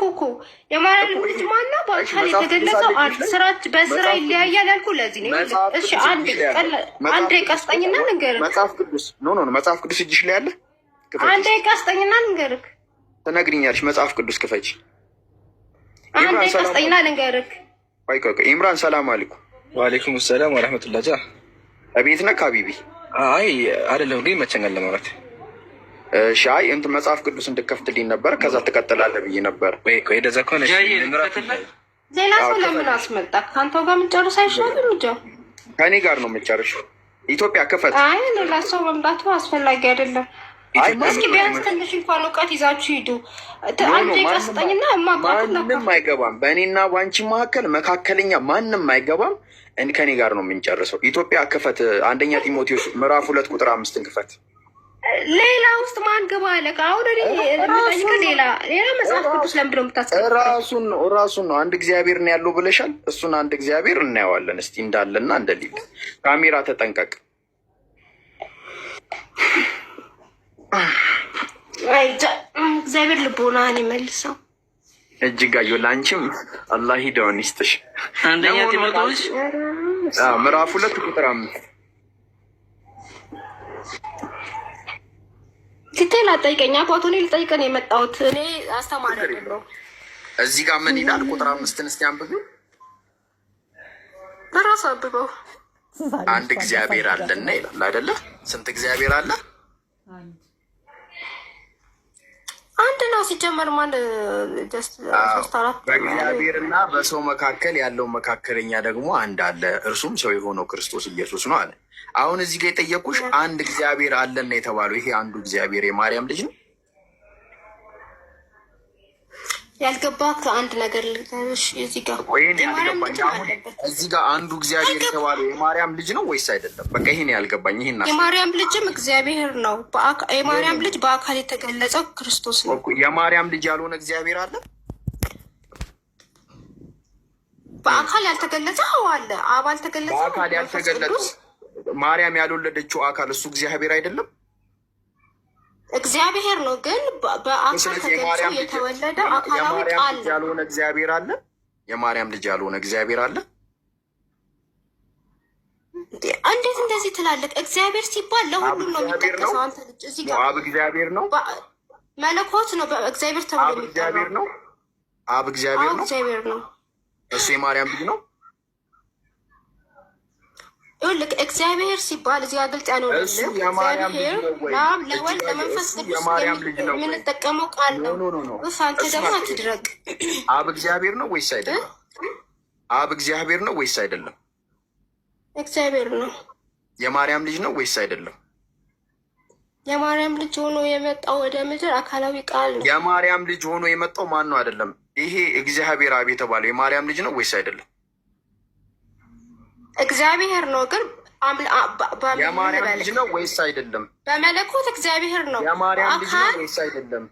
እኮ የማርያም ልጅ ማነው? በአካል የተገለጸው ስራች በስራ ይለያያል ያልኩ ለዚህ ነው። እሺ አንድ ቀስጠኝና ልንገርህ። መጽሐፍ ቅዱስ መጽሐፍ ቅዱስ እጅሽ ላይ አለ። አንድ ቀስጠኝና ልንገርህ። ትነግሪኛለሽ። መጽሐፍ ቅዱስ ክፈች። አንድ ቀስጠኝና ልንገርህ። ቆይ ኢምራን ሰላም አለይኩም። ወአለይኩም ሰላም ወራህመቱላህ። አቤት ነህ ሀቢቢ? አይ አይደለም ግን ይመቸኛል ለማለት ሻይ እንትን መጽሐፍ ቅዱስ እንድከፍትልኝ ነበር። ከዛ ትቀጥላለህ ብዬ ነበር። ቆይ እንደዛ ከሆነ ሌላ ሰው ለምን አስመጣ? ከአንተው ጋር የምንጨርስ አይሻልም? እንጃ ከእኔ ጋር ነው የምንጨርሰው። ኢትዮጵያ ክፈት። አይ ሌላ ሰው መምጣቱ አስፈላጊ አይደለም። እስኪ ቢያንስ ትንሽ እንኳን እውቀት ይዛችሁ ሂዱ። አንድ ቀስጠኝና ማንም አይገባም። በእኔና በአንቺ መካከለኛ ማንም አይገባም። ከኔ ጋር ነው የምንጨርሰው። ኢትዮጵያ ክፈት። አንደኛ ጢሞቴዎስ ምዕራፍ 2 ቁጥር 5 ክፈት። ሌላ ውስጥ ማን ገባ አለ? አሁን ሌላ መጽሐፍ ቅዱስ ለምንድን ነው የምታስቀምጠው? ራሱን ነው አንድ እግዚአብሔር ነው ያለው ብለሻል። እሱን አንድ እግዚአብሔር እናየዋለን። እስቲ እንዳለና እንደሌለ ካሜራ ተጠንቀቅ። እግዚአብሔር ልቦናህን ይመልሰው። እጅጋየሁ ለአንቺም አላህ ሂዳውን ይስጥሽ። አንደኛ ጢሞቴዎስ ምዕራፍ 2 ቁጥር 5 ዲቴል አጠይቀኝ። አባቶኔ ልጠይቀን የመጣሁት እኔ አስተማሪ አይደለሁ። እዚህ ጋር ምን ይላል? ቁጥር 5ን እስቲ አንብቢው። በራሱ አንብበው። አንድ እግዚአብሔር አለና ይላል አይደለ? ስንት እግዚአብሔር አለ? አንድ ነው ሲጀመር። ማን ጀስት 3-4 በእግዚአብሔርና በሰው መካከል ያለው መካከለኛ ደግሞ አንድ አለ፣ እርሱም ሰው የሆነው ክርስቶስ ኢየሱስ ነው አለ። አሁን እዚህ ጋር የጠየቁሽ አንድ እግዚአብሔር አለና የተባለው ይሄ አንዱ እግዚአብሔር የማርያም ልጅ ነው? ያልገባህ አንድ ነገር ልታሽ እዚህ ጋር እዚህ ጋር አንዱ እግዚአብሔር የተባለው የማርያም ልጅ ነው ወይስ አይደለም? በቃ ይሄን ያልገባኝ። ይሄን የማርያም ልጅም እግዚአብሔር ነው። የማርያም ልጅ በአካል የተገለጸው ክርስቶስ ነው። የማርያም ልጅ ያልሆነ እግዚአብሔር አለ? በአካል ያልተገለጸ አለ። አብ አልተገለጸ። በአካል ያልተገለጸ ማርያም ያልወለደችው አካል እሱ እግዚአብሔር አይደለም? እግዚአብሔር ነው፣ ግን በአካል ተገልጾ የተወለደ አካላዊ ቃል ነው። ያልሆነ እግዚአብሔር አለ? የማርያም ልጅ ያልሆነ እግዚአብሔር አለ? እንዴት እንደዚህ ትላለህ? እግዚአብሔር ሲባል ለሁሉም ነው የሚጠቀሰው። አንተ ልጅ እዚህ ጋር አብ እግዚአብሔር ነው፣ መለኮት ነው። በእግዚአብሔር ተብሎ አብ እግዚአብሔር ነው። አብ እግዚአብሔር ነው። እሱ የማርያም ልጅ ነው። ይኸውልህ እግዚአብሔር ሲባል እዚህ ጋር ግልጽ ያለው እግዚአብሔር ለወልድ ለመንፈስ ቅዱስ የምንጠቀመው ቃል ነው። አንተ ደግሞ አትድረግ። አብ እግዚአብሔር ነው ወይስ አይደለም? አብ እግዚአብሔር ነው ወይስ አይደለም? እግዚአብሔር ነው። የማርያም ልጅ ነው ወይስ አይደለም? የማርያም ልጅ ሆኖ የመጣው ወደ ምድር አካላዊ ቃል ነው። የማርያም ልጅ ሆኖ የመጣው ማን ነው? አይደለም። ይሄ እግዚአብሔር አብ የተባለው የማርያም ልጅ ነው ወይስ አይደለም? እግዚአብሔር ነው፣ ግን የማርያም ልጅ ነው ወይስ አይደለም? በመለኮት እግዚአብሔር ነው። የማርያም ልጅ ነው ወይስ አይደለም?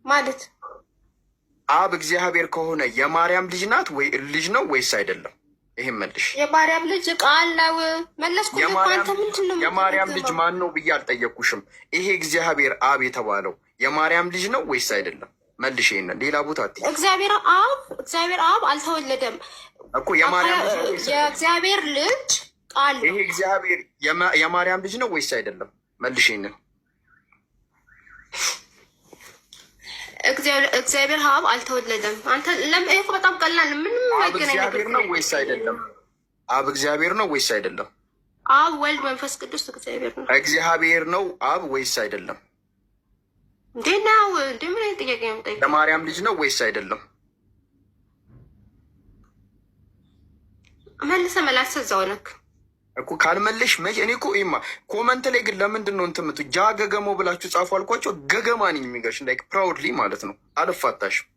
ማለት አብ እግዚአብሔር ከሆነ የማርያም ልጅ ናት ወይ ልጅ ነው ወይስ አይደለም? ይሄን መልሽ። የማርያም ልጅ ቃል ነው። መለስኩ። አንተ ምንድነው? የማርያም ልጅ ማን ነው ብዬ አልጠየኩሽም። ይሄ እግዚአብሔር አብ የተባለው የማርያም ልጅ ነው ወይስ አይደለም? መልሽ። ይሄን ሌላ ቦታ አትይ። እግዚአብሔር አብ አልተወለደም እኮ የማርያም ልጅ ነው። የእግዚአብሔር ልጅ ቃል ነው። ይሄ እግዚአብሔር የማርያም ልጅ ነው ወይስ አይደለም? መልሽ። ይሄን እግዚአብሔር አብ አልተወለደም። አንተ ለምን? ይሄ በጣም ቀላል፣ ምንም አይገናኝ። እግዚአብሔር ነው ወይስ አይደለም? አብ እግዚአብሔር ነው ወይስ አይደለም? አብ ወልድ መንፈስ ቅዱስ እግዚአብሔር ነው። እግዚአብሔር ነው አብ ወይስ አይደለም? እንዴ ነው እንዴ? ምን አይነት ጥያቄ ነው የምጠይቀው? የማርያም ልጅ ነው ወይስ አይደለም? መልሰህ መላስ እዛው ነክ እኮ ካልመለሽ መቼ እኔ እኮ ይማ ኮመንት ላይ ግን ለምንድን ነው እንትን የምትው ጃ ገገሞ ብላችሁ ጻፉ አልኳቸው። ገገማ ነኝ የሚገርሽ ላይክ ፕራውድሊ ማለት ነው። አልፋታሽም።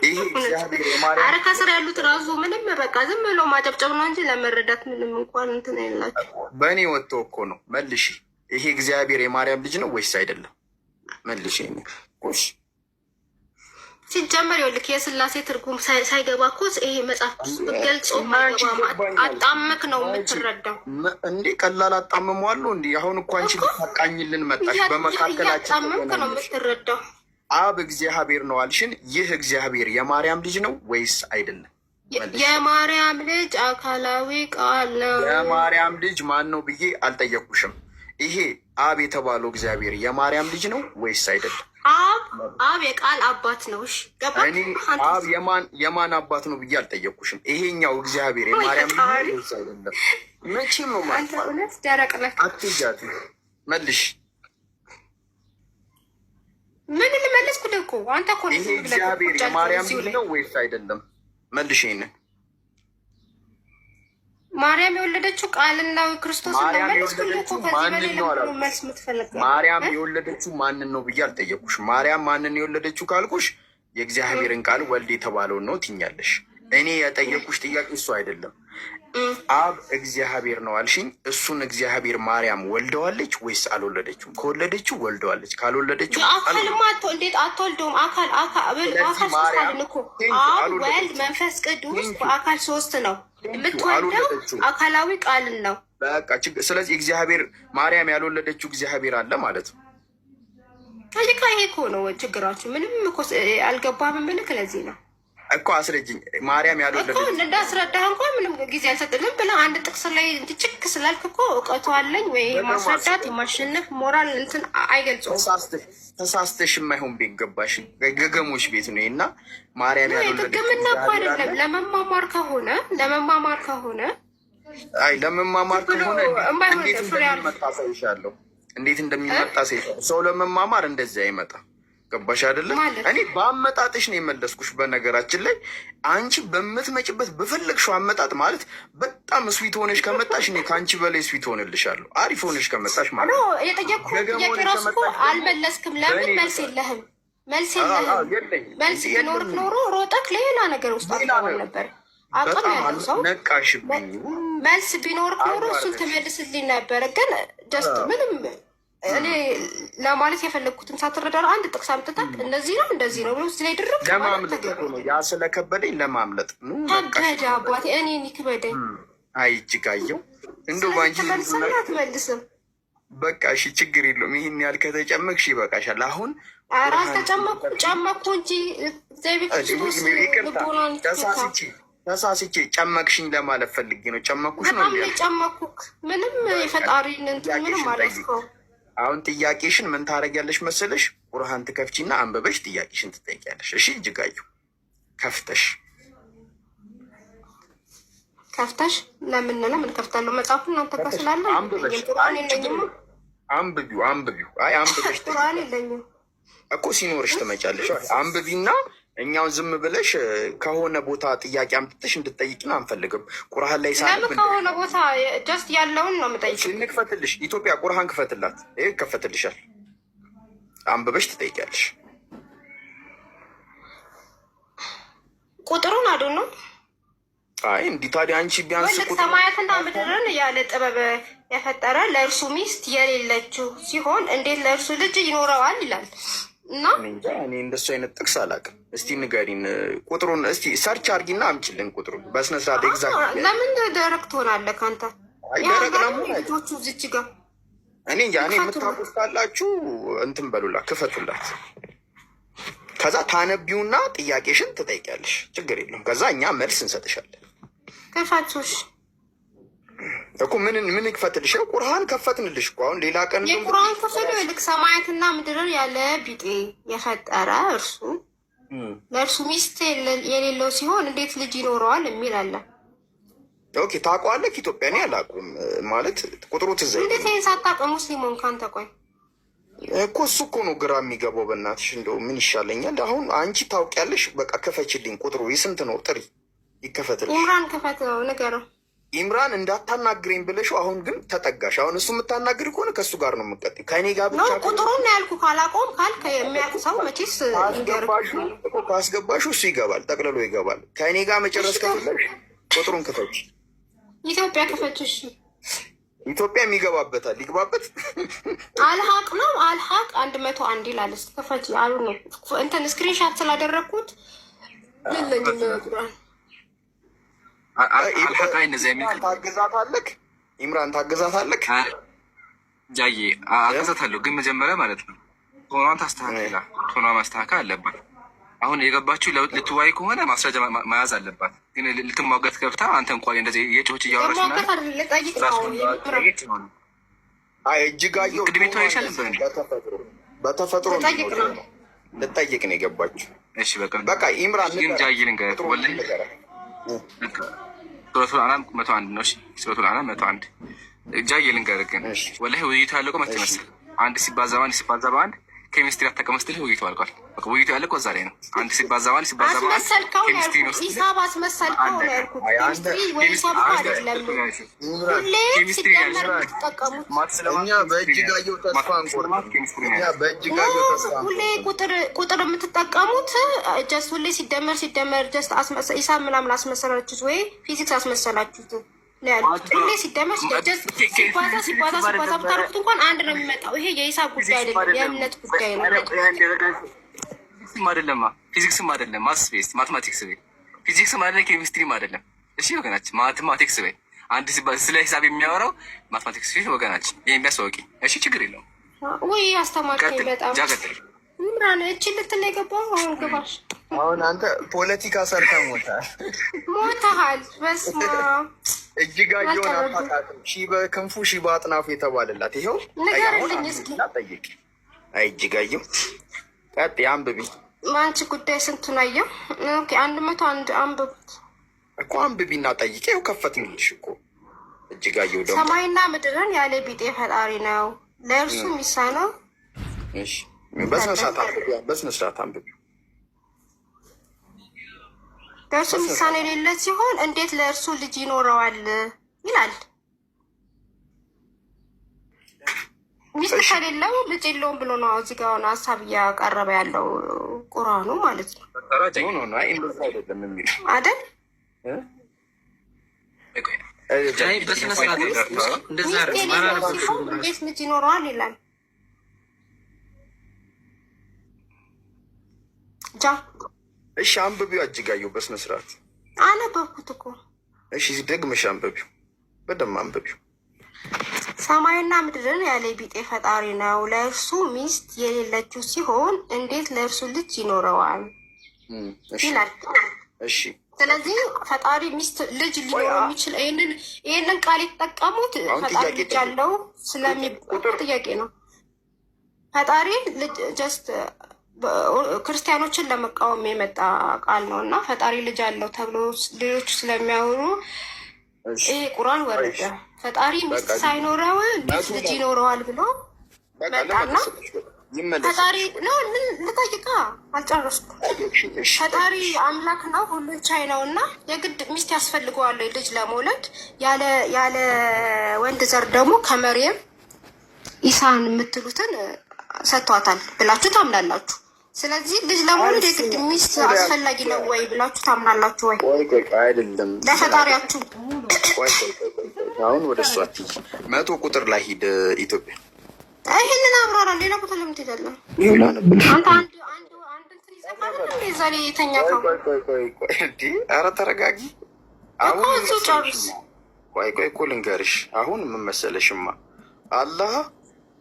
ይሄ እግዚአብሔር የማርያም አረ ከስር ያሉት ራሱ ምንም በቃ ዝም ብሎ ማጨብጨብ ነው እንጂ ለመረዳት ምንም እንኳን እንትን አይላችሁ። በእኔ ወጥቶ እኮ ነው። መልሽ። ይሄ እግዚአብሔር የማርያም ልጅ ነው ወይስ አይደለም? መልሽ። ኮሽ ሲጀመር ይኸውልህ የስላሴ ትርጉም ሳይገባ እኮ ይሄ መጽሐፍ ገልጾ አጣመክ ነው የምትረዳው እንዴ? ቀላል አጣምመዋለሁ እንዲ። አሁን እኮ አንቺ ልታቃኝልን መጣሽ። በመካከላችን አጣመክ ነው የምትረዳው። አብ እግዚአብሔር ነው አልሽን። ይህ እግዚአብሔር የማርያም ልጅ ነው ወይስ አይደለም? የማርያም ልጅ አካላዊ ቃል ነው። የማርያም ልጅ ማን ነው ብዬ አልጠየቁሽም። ይሄ አብ የተባለው እግዚአብሔር የማርያም ልጅ ነው ወይስ አይደለም? አብ የቃል አባት ነው። እሺ እኔ አብ የማን አባት ነው ብዬ አልጠየቁሽም። ይሄኛው እግዚአብሔር የማርያም ልጅ ነው ወይስ አይደለም? መቼም ነው ማለት እውነት ደረቅ ነህ። አትጃት መልሽ። ምን ልመለስኩ ደኮ አንተ እኮ ነው። ይሄ እግዚአብሔር የማርያም ልጅ ነው ወይስ አይደለም? መልሽ ይሄንን። ማርያም የወለደችው ቃልና ክርስቶስ ነው። ማርያም የወለደችው ማንን ነው ብዬ አልጠየቁሽ። ማርያም ማንን የወለደችው ካልኩሽ የእግዚአብሔርን ቃል ወልድ የተባለውን ነው ትኛለሽ። እኔ የጠየቁሽ ጥያቄ እሱ አይደለም። አብ እግዚአብሔር ነው አልሽኝ። እሱን እግዚአብሔር ማርያም ወልደዋለች ወይስ አልወለደችውም? ከወለደችው ወልደዋለች፣ ካልወለደችው አካልማ እንዴት አትወልደውም? አካል እኮ አብ ወልድ መንፈስ ቅዱስ በአካል ሶስት ነው። የምትወልደው አካላዊ ቃልን ነው። በቃ ስለዚህ እግዚአብሔር ማርያም ያልወለደችው እግዚአብሔር አለ ማለት ነው። ይሄ እኮ ነው ችግራችሁ። ምንም እኮ አልገባህም። ምልክ ለዚህ ነው እኮ አስረጅኝ። ማርያም ያልወለደችው እኮ እንዳስረዳህ እንኳን ምንም ጊዜ አልሰጥልም ብለህ አንድ ጥቅስ ላይ ችክ ስላልክ እኮ እውቀቱ አለኝ ወይ የማስረዳት የማሸነፍ ሞራል እንትን አይገልጸውም። ተሳስተሽ የማይሆን ቤት ገባሽ። ገገሞች ቤት ነው እና ማርያም ያልወለደችው ግምና እኮ አይደለም። ለመማማር ከሆነ አይ ለመማማር ከሆነ እንዴት እንደሚመጣ ሳይሻለሁ እንዴት እንደሚመጣ ሳይሻለሁ ሰው ለመማማር እንደዚህ አይመጣ። ገባሽ አይደለም? እኔ በአመጣጥሽ ነው የመለስኩሽ። በነገራችን ላይ አንቺ በምትመጭበት በፈለግሽው አመጣጥ ማለት በጣም ስዊት ሆነሽ ከመጣሽ እኔ ከአንቺ በላይ ስዊት ሆንልሻለሁ። አሪፍ ሆነሽ ከመጣሽ ማለት ነው። የጠየቅኩህ ጥያቄ ራሱ እኮ አልመለስክም። ለምን መልስ የለህም? መልስ ቢኖርክ ኖሮ ሮጠክ ሌላ ነገር ውስጥ አልሆን ነበር። አቅም ያለው ሰው ነቃሽብኝ። መልስ ቢኖርክ ኖሮ እሱን ትመልስልኝ ነበር። ግን ጀስት ምንም እኔ ለማለት የፈለግኩትን ሳትረዳ አንድ ጥቅስ አምጥተህ እንደዚህ ነው እንደዚህ ነው ብሎ ላይ ድርብ ለማምለጥ ነው። ያ ስለከበደኝ ለማምለጥ ነው። ከበደ አባቴ እኔን ይክበደኝ። አይ እጅጋየው እንደው ባንቺ አትመልስም። በቃ እሺ ችግር የለውም። ይህን ያህል ከተጨመቅሽ ይበቃሻል። አሁን ራስ ጨመቅኩ እንጂ ተሳስቼ ጨመቅሽኝ ለማለት ፈልጌ ነው። ጨመኩሽ ነው ጨመኩክ። ምንም የፈጣሪን እንትን ምንም አላስከው። አሁን ጥያቄሽን ምን ታደርጊያለሽ መሰለሽ? ቁርአን ትከፍቺና አንበበሽ ጥያቄሽን ትጠይቂያለሽ። እሺ እጅጋየሁ ከፍተሽ ለምን ከፍታለሁ? መጽሐፉን ነው ተከስላለ ቁርአን የለኝም። አንብቢው አይ አንብበሽ ቁርአን የለኝም እኮ ሲኖርሽ ትመጫለሽ። አንብቢና እኛውን ዝም ብለሽ ከሆነ ቦታ ጥያቄ አምጥተሽ እንድትጠይቂን አንፈልግም። ቁርአን ላይ ለምን ከሆነ ቦታ ጀስት ያለውን ነው የምጠይቅሽ። እንክፈትልሽ። ኢትዮጵያ ቁርአን ክፈትላት። ይሄ ይከፈትልሻል። አንብበሽ ትጠይቂያለሽ። ቁጥሩን አዶ ነው። አይ እንዲህ ታዲያ አንቺ ቢያንስ ሰማያትና ምድርን ያለ ጥበብ የፈጠረ ለእርሱ ሚስት የሌለችው ሲሆን እንዴት ለእርሱ ልጅ ይኖረዋል ይላል። እና እኔ እንደሱ አይነት ጥቅስ አላውቅም። እስቲ ንገሪን ቁጥሩን። እስቲ ሰርች አርጊና አምጪልን ቁጥሩን በስነስርዓት ኤግዛክት። ለምን ደረቅ ትሆናለህ ከአንተ? ደረቅ ልጆቹ ዝች ጋር እኔ የምታውቁት ካላችሁ እንትን በሉላ ክፈቱላት። ከዛ ታነቢውና ጥያቄሽን ትጠይቂያለሽ። ችግር የለውም። ከዛ እኛ መልስ እንሰጥሻለን። ከፋቶሽ እኮ ምን ይክፈትልሽ? ቁርአን ከፈትንልሽ እኮ አሁን ሌላ ቀን የቁርአን ክፍል ልክ ሰማያትና ምድርን ያለ ቢጤ የፈጠረ እርሱ ለእርሱ ሚስት የሌለው ሲሆን እንዴት ልጅ ይኖረዋል የሚል አለ። ኦኬ ታውቀዋለህ? ኢትዮጵያ እኔ አላውቅም ማለት ቁጥሩ ትዝ አይልም። እንዴት ይሄን ሳታውቅ ሙስሊም ሆንክ አንተ? ቆይ እኮ እሱ እኮ ነው ግራ የሚገባው። በእናትሽ እንደው ምን ይሻለኛል አሁን? አንቺ ታውቂያለሽ። በቃ ክፈችልኝ። ቁጥሩ የስንት ነው? ጥሪ ይከፈትልሽ። ኢምራን ክፈት ነው ንገረው። ኢምራን እንዳታናግረኝ ብለሽው አሁን ግን ተጠጋሽ። አሁን እሱ የምታናግሪ ከሆነ ከእሱ ጋር ነው የምትቀጥይው። ከእኔ ጋር ብቻ ቁጥሩን ያልኩ ካላቆም ካልክ የሚያውቅ ሰው መቼስ ካስገባሹ እሱ ይገባል፣ ጠቅልሎ ይገባል። ከእኔ ጋር መጨረስ ከፈለግሽ ቁጥሩን ክፈች። ኢትዮጵያ ክፈችሽ። ኢትዮጵያ የሚገባበታል ይግባበት። አልሀቅ ነው አልሀቅ 101 ይላል። እስኪ ክፈች አሉ ነው እንትን ስክሪንሻት ስላደረግኩት ልለኝ ቁርአን ታግዛታለክ ኢምራን ታግዛታለክ። ጃዬ አግዛታለሁ ግን መጀመሪያ ማለት ነው ቶኗን ታስተካክላ ቶኗ ማስተካከል አለባት። አሁን የገባችሁ ልትዋይ ከሆነ ማስረጃ መያዝ አለባት። ግን ልትሟገት ገብታ አንተ እንኳን እንደዚህ የጮች እያወራች እጅጋየሁ ቅድሜ ተዋይሻል በተፈጥሮ ልጠይቅ ነው የገባችሁ። እሺ በቃ ኢምራን ግን ጃይ ልንገርህ ወላሂ ሱረቱል አናም 101 ነው። እሺ ሱረቱል አናም 101 ጃይ ልንገርህ ግን ወላሂ ውይይቱ ያለቀው መቼ መሰለህ? አንድ ሲባዛ በአንድ ኬሚስትሪ አጠቀመስትልህ ውይይቱ አልቋል። በቃ ውይይቱ ያለቀው እዛ ላይ ነው። አንድ ሲባዛ በአንድ ኬሚስትሪ ነው። ሂሳብ አስመሰልከው ነው ያልኩት። ኬሚስትሪ ወይ ሂሳብ አይደለም። ሁሌ ሲደመር የምትጠቀሙት እኛ በእጅጋየሁ ተስፋ አንቆርጥም። ሁሌ ቁጥር የምትጠቀሙት ጀስት ሁሌ ሲደመር ጀስት ሂሳብ ምናምን አስመሰላችሁት ወይ ፊዚክስ አስመሰላችሁት። ሁሌ ሲደመር ሲባዛ ብታረጉት እንኳን አንድ ነው የሚመጣው። ይሄ የሂሳብ ጉዳይ አይደለም፣ የእምነት ጉዳይ ነው። ፊዚክስም አይደለም ማትማቲክስ ቤ ፊዚክስም አይደለም ኬሚስትሪም አይደለም። እሺ ወገናችን ማትማቲክስ ቤ አንድ ስለ ሂሳብ የሚያወራው ማትማቲክስ ቤ ወገናችን ይህ የሚያስታወቂ። እሺ ችግር የለውም ወይ አስተማርከኝ በጣም ምራን እችን ልትል የገባው አሁን ግባሽ። አሁን አንተ ፖለቲካ ሰርተህ ሞተሃል። በስመ እጅጋየሁን አታውቃትም። ሺህ በክንፉ ሺህ በአጥናፉ የተባለላት ይኸው ንገርልኝ እስኪ። ጠይቅ። አይ እጅጋየሁ ቀጥይ አንብቢ። አንቺ ጉዳይ ስንቱን አየው? 101 አንብቡት እኮ አንብቢ እና ጠይቄ ይኸው ከፈትንልሽ እኮ። እጅጋየሁ ደግሞ ሰማይና ምድርን ያለ ቢጤ ፈጣሪ ነው፣ ለእርሱ የሚሳነው። እሺ በስነ ስርዓት አንብቢ። ለእርሱ ሚሳኔ የሌለ ሲሆን እንዴት ለእርሱ ልጅ ይኖረዋል ይላል። ሚስት ከሌለው ልጅ የለውም ብሎ ነው እዚህ ጋር ሆነ ሀሳብ እያቀረበ ያለው ቁርአኑ ማለት ነው አይደል? እንዴት ልጅ ይኖረዋል ይላል። እሺ አንብቢው እጅጋየሁ በስነ ስርዓት አነበብኩት እኮ። እሺ ደግመሽ አንብቢው፣ በደምብ አንብቢው። ሰማይና ምድርን ያለ ቢጤ ፈጣሪ ነው፣ ለእርሱ ሚስት የሌለችው ሲሆን እንዴት ለእርሱ ልጅ ይኖረዋል ይላል። እሺ ስለዚህ ፈጣሪ ሚስት ልጅ ሊኖረው የሚችል ይህንን ቃል የተጠቀሙት ፈጣሪ ልጅ አለው ስለሚባል ጥያቄ ነው። ፈጣሪ ልጅ ጀስት ክርስቲያኖችን ለመቃወም የመጣ ቃል ነው እና ፈጣሪ ልጅ አለው ተብሎ ሌሎቹ ስለሚያወሩ ይሄ ቁርአን ወረደ። ፈጣሪ ሚስት ሳይኖረው እንዴት ልጅ ይኖረዋል ብሎ መጣና ፈጣሪ ነው። ልጠይቃ አልጨረስኩም። ፈጣሪ አምላክ ነው፣ ሁሉን ቻይ ነው እና የግድ ሚስት ያስፈልገዋል ልጅ ለመውለድ። ያለ ወንድ ዘር ደግሞ ከመርየም ኢሳን የምትሉትን ሰጥቷታል ብላችሁ ታምናላችሁ። ስለዚህ ልጅ ለመውለድ የግድ ሚስት አስፈላጊ ነው ወይ ብላችሁ ታምናላችሁ ወይ? አይደለም። ለፈጣሪያችሁ አሁን ወደ እሷ አትሂጂ። 100 ቁጥር ላይ ሂድ ኢትዮጵያ። ይህንን አብራራ። ሌላ ቦታ ለምን ትሄዳለህ? አንተ አንድ እንትን ይዘፋል እዛ ላይ የተኛ ከው ኧረ ተረጋጊ። እኮ እዚሁ ጨርስ። ቆይ እኮ ልንገርሽ። አሁን ምን መሰለሽማ አላህ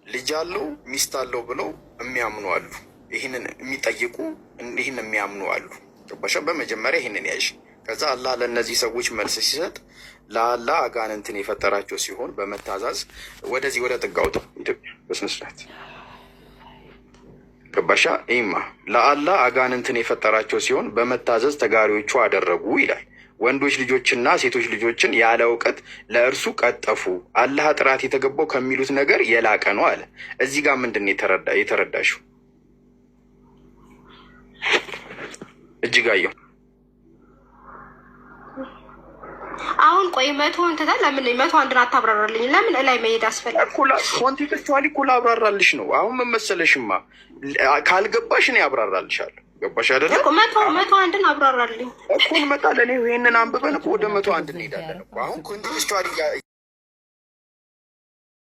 ልጅ አለው ሚስት አለው ብለው የሚያምኑ አሉ። ይህንን የሚጠይቁ ይህን የሚያምኑ አሉ። ገባሻ? በመጀመሪያ ይህንን ያዥ። ከዛ አላህ ለእነዚህ ሰዎች መልስ ሲሰጥ ለአላህ አጋንንትን የፈጠራቸው ሲሆን በመታዛዝ ወደዚህ ወደ ጥጋውጠው ኢትዮጵያ በስነ ስርዓት ገባሻ? ይማ ለአላህ አጋንንትን የፈጠራቸው ሲሆን በመታዘዝ ተጋሪዎቹ አደረጉ ይላል። ወንዶች ልጆችና ሴቶች ልጆችን ያለ እውቀት ለእርሱ ቀጠፉ። አላህ ጥራት የተገባው ከሚሉት ነገር የላቀ ነው አለ። እዚህ ጋር ምንድን ነው የተረዳሽው? እጅጋየሁ አሁን ቆይ 100 እንትታ ለምን 101 አታብራራልኝ? ለምን ላይ መሄድ አስፈላጊ? ኮንቴክስቹዋሊ እኮ ላብራራልሽ ነው። አሁን ምን መሰለሽማ ካልገባሽ እኔ አብራራልሻለሁ። ገባሽ አይደለ? 101 አብራራልኝ እኮ እንመጣለን። ይሄንን አንብበን እኮ ወደ 101 እንሄዳለን እኮ። አሁን ኮንቴክስቹዋሊ